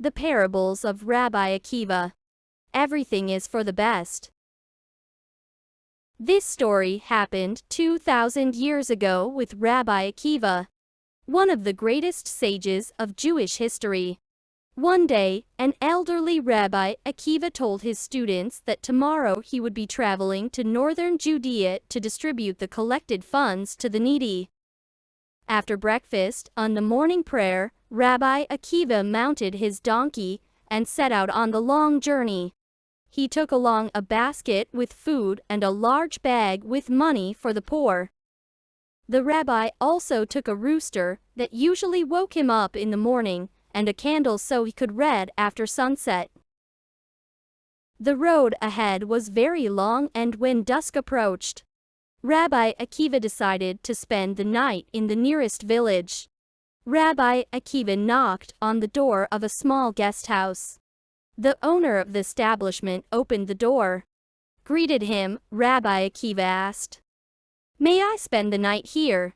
The parables of Rabbi Akiva. Everything is for the best. This story happened 2,000 years ago with Rabbi Akiva, one of the greatest sages of Jewish history. One day, an elderly Rabbi Akiva told his students that tomorrow he would be traveling to northern Judea to distribute the collected funds to the needy. After breakfast, on the morning prayer, Rabbi Akiva mounted his donkey and set out on the long journey. He took along a basket with food and a large bag with money for the poor. The rabbi also took a rooster that usually woke him up in the morning and a candle so he could read after sunset. The road ahead was very long, and when dusk approached, Rabbi Akiva decided to spend the night in the nearest village. Rabbi Akiva knocked on the door of a small guest house. The owner of the establishment opened the door. Greeted him, Rabbi Akiva asked, "May I spend the night here?"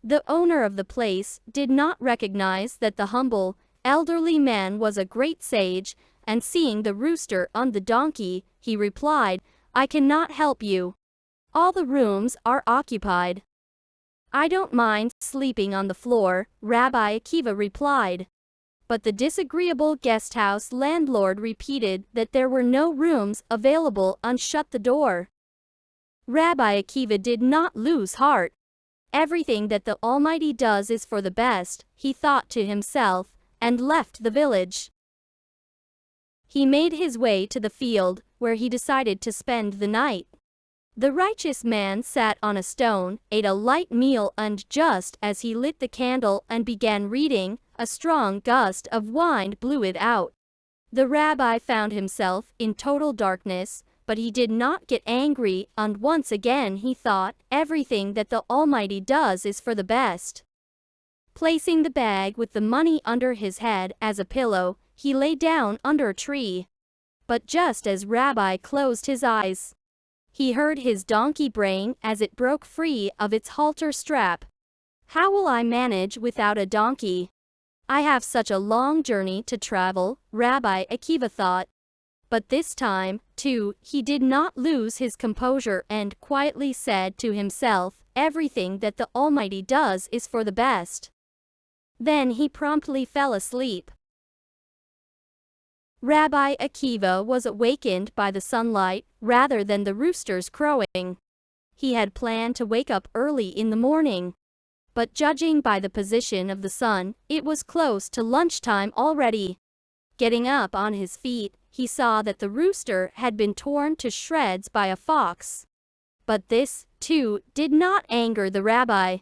The owner of the place did not recognize that the humble, elderly man was a great sage, and seeing the rooster on the donkey, he replied, "I cannot help you. All the rooms are occupied." "I don't mind sleeping on the floor," Rabbi Akiva replied. But the disagreeable guesthouse landlord repeated that there were no rooms available and shut the door. Rabbi Akiva did not lose heart. "Everything that the Almighty does is for the best," he thought to himself, and left the village. He made his way to the field, where he decided to spend the night. The righteous man sat on a stone, ate a light meal, and just as he lit the candle and began reading, a strong gust of wind blew it out. The rabbi found himself in total darkness, but he did not get angry, and once again he thought, "Everything that the Almighty does is for the best." Placing the bag with the money under his head as a pillow, he lay down under a tree. But just as Rabbi closed his eyes, he heard his donkey braying as it broke free of its halter strap. "How will I manage without a donkey? I have such a long journey to travel," Rabbi Akiva thought. But this time, too, he did not lose his composure and quietly said to himself, "Everything that the Almighty does is for the best." Then he promptly fell asleep. Rabbi Akiva was awakened by the sunlight rather than the rooster's crowing. He had planned to wake up early in the morning, but judging by the position of the sun, it was close to lunchtime already. Getting up on his feet, he saw that the rooster had been torn to shreds by a fox. But this, too, did not anger the rabbi.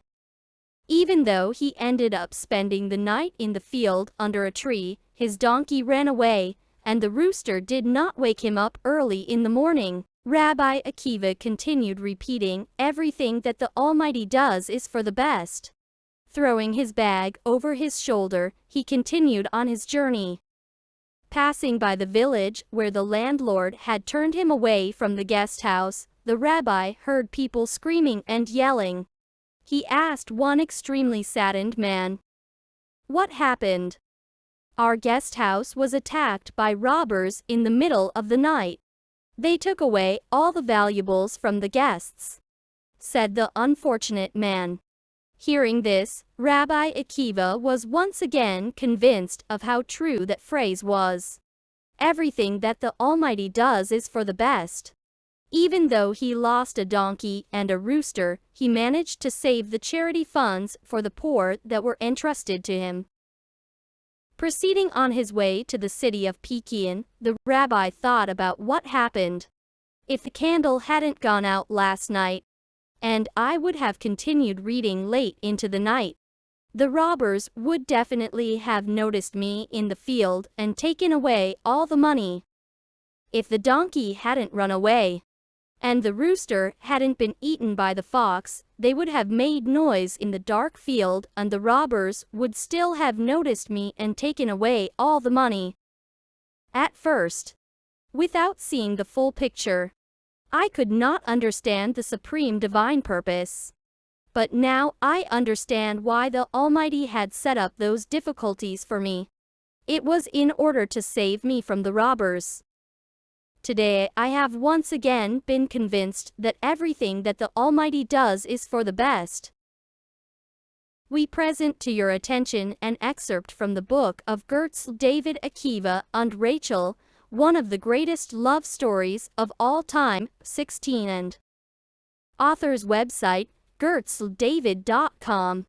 Even though he ended up spending the night in the field under a tree, his donkey ran away, and the rooster did not wake him up early in the morning. Rabbi Akiva continued repeating, "Everything that the Almighty does is for the best." Throwing his bag over his shoulder, he continued on his journey. Passing by the village where the landlord had turned him away from the guest house, the rabbi heard people screaming and yelling. He asked one extremely saddened man, "What happened?" "Our guest house was attacked by robbers in the middle of the night. They took away all the valuables from the guests," said the unfortunate man. Hearing this, Rabbi Akiva was once again convinced of how true that phrase was. Everything that the Almighty does is for the best. Even though he lost a donkey and a rooster, he managed to save the charity funds for the poor that were entrusted to him. Proceeding on his way to the city of Pekin, the rabbi thought about what happened. If the candle hadn't gone out last night, and I would have continued reading late into the night, the robbers would definitely have noticed me in the field and taken away all the money. If the donkey hadn't run away, and the rooster hadn't been eaten by the fox, they would have made noise in the dark field, and the robbers would still have noticed me and taken away all the money." At first, without seeing the full picture, I could not understand the supreme divine purpose. But now I understand why the Almighty had set up those difficulties for me. It was in order to save me from the robbers. Today, I have once again been convinced that everything that the Almighty does is for the best. We present to your attention an excerpt from the book of Gertcel David, Akiva and Rachel, one of the greatest love stories of all time, 16 and author's website, gertceldavid.com.